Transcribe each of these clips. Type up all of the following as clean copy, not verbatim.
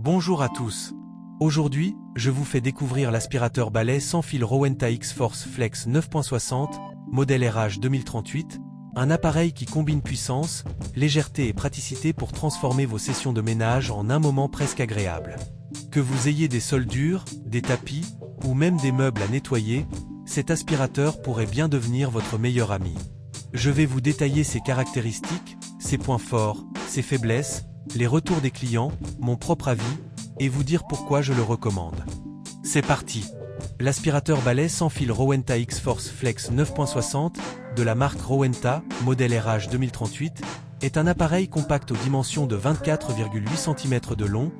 Bonjour à tous. Aujourd'hui, je vous fais découvrir l'aspirateur balai sans fil Rowenta X-Force Flex 9.60, modèle RH 2038, un appareil qui combine puissance, légèreté et praticité pour transformer vos sessions de ménage en un moment presque agréable. Que vous ayez des sols durs, des tapis, ou même des meubles à nettoyer, cet aspirateur pourrait bien devenir votre meilleur ami. Je vais vous détailler ses caractéristiques, ses points forts, ses faiblesses, les retours des clients, mon propre avis, et vous dire pourquoi je le recommande. C'est parti! L'aspirateur balai sans fil Rowenta X-Force Flex 9.60, de la marque Rowenta, modèle RH 2038, est un appareil compact aux dimensions de 24,8 cm de long,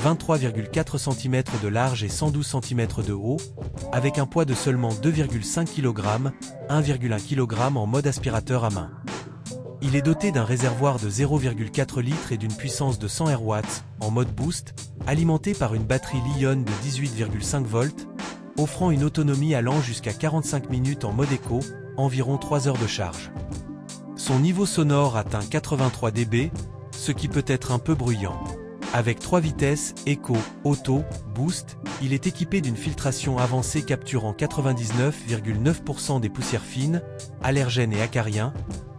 23,4 cm de large et 112 cm de haut, avec un poids de seulement 2,5 kg, 1,1 kg en mode aspirateur à main. Il est doté d'un réservoir de 0,4 litres et d'une puissance de 100 RW, en mode boost, alimenté par une batterie Li-ion de 18,5 volts, offrant une autonomie allant jusqu'à 45 minutes en mode éco, environ 3 heures de charge. Son niveau sonore atteint 83 dB, ce qui peut être un peu bruyant. Avec 3 vitesses, éco, auto, boost, il est équipé d'une filtration avancée capturant 99,9% des poussières fines, allergènes et acariens,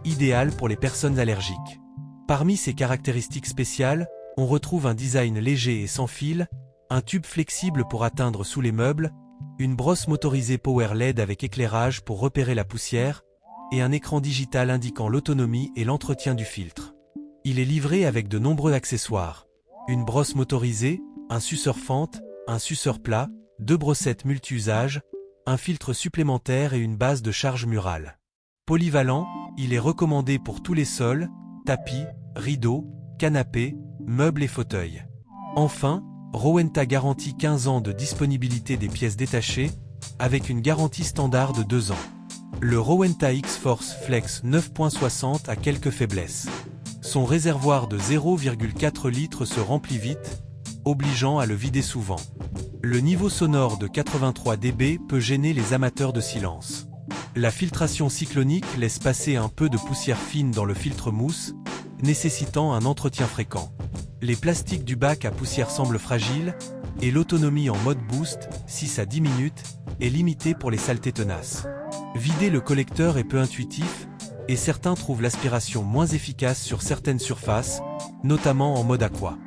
idéal pour les personnes allergiques. Parmi ses caractéristiques spéciales, on retrouve un design léger et sans fil, un tube flexible pour atteindre sous les meubles, une brosse motorisée Power LED avec éclairage pour repérer la poussière, et un écran digital indiquant l'autonomie et l'entretien du filtre. Il est livré avec de nombreux accessoires. Une brosse motorisée, un suceur fente, un suceur plat, 2 brossettes multi-usages, un filtre supplémentaire et une base de charge murale. Polyvalent, il est recommandé pour tous les sols, tapis, rideaux, canapés, meubles et fauteuils. Enfin, Rowenta garantit 15 ans de disponibilité des pièces détachées, avec une garantie standard de 2 ans. Le Rowenta X-Force Flex 9.60 a quelques faiblesses. Son réservoir de 0,4 litres se remplit vite, obligeant à le vider souvent. Le niveau sonore de 83 dB peut gêner les amateurs de silence. La filtration cyclonique laisse passer un peu de poussière fine dans le filtre mousse, nécessitant un entretien fréquent. Les plastiques du bac à poussière semblent fragiles, et l'autonomie en mode boost, 6 à 10 minutes, est limitée pour les saletés tenaces. Vider le collecteur est peu intuitif, et certains trouvent l'aspiration moins efficace sur certaines surfaces, notamment en mode aqua.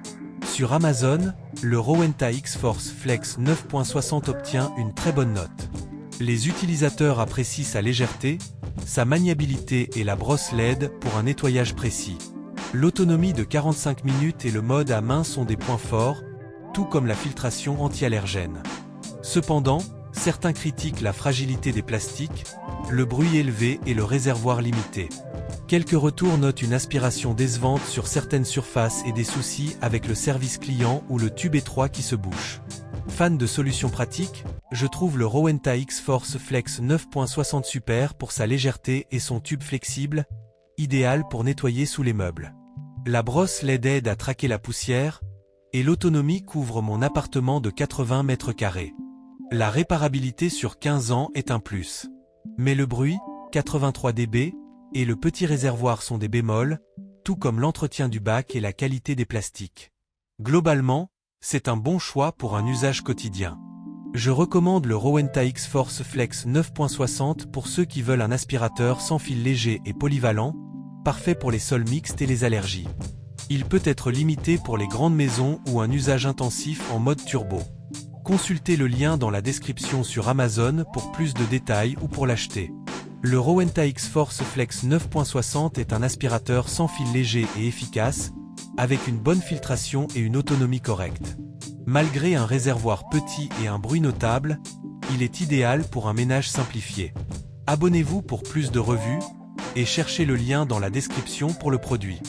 Sur Amazon, le Rowenta X-Force Flex 9.60 obtient une très bonne note. Les utilisateurs apprécient sa légèreté, sa maniabilité et la brosse LED pour un nettoyage précis. L'autonomie de 45 minutes et le mode à main sont des points forts, tout comme la filtration anti-allergène. Cependant, certains critiquent la fragilité des plastiques, le bruit élevé et le réservoir limité. Quelques retours notent une aspiration décevante sur certaines surfaces et des soucis avec le service client ou le tube étroit qui se bouche. Fan de solutions pratiques, je trouve le Rowenta X-Force Flex 9.60 super pour sa légèreté et son tube flexible, idéal pour nettoyer sous les meubles. La brosse LED aide à traquer la poussière, et l'autonomie couvre mon appartement de 80 mètres carrés. La réparabilité sur 15 ans est un plus. Mais le bruit, 83 dB, et le petit réservoir sont des bémols, tout comme l'entretien du bac et la qualité des plastiques. Globalement, c'est un bon choix pour un usage quotidien. Je recommande le Rowenta X-Force Flex 9.60 pour ceux qui veulent un aspirateur sans fil léger et polyvalent, parfait pour les sols mixtes et les allergies. Il peut être limité pour les grandes maisons ou un usage intensif en mode turbo. Consultez le lien dans la description sur Amazon pour plus de détails ou pour l'acheter. Le Rowenta X-Force Flex 9.60 est un aspirateur sans fil léger et efficace, avec une bonne filtration et une autonomie correcte. Malgré un réservoir petit et un bruit notable, il est idéal pour un ménage simplifié. Abonnez-vous pour plus de revues, et cherchez le lien dans la description pour le produit.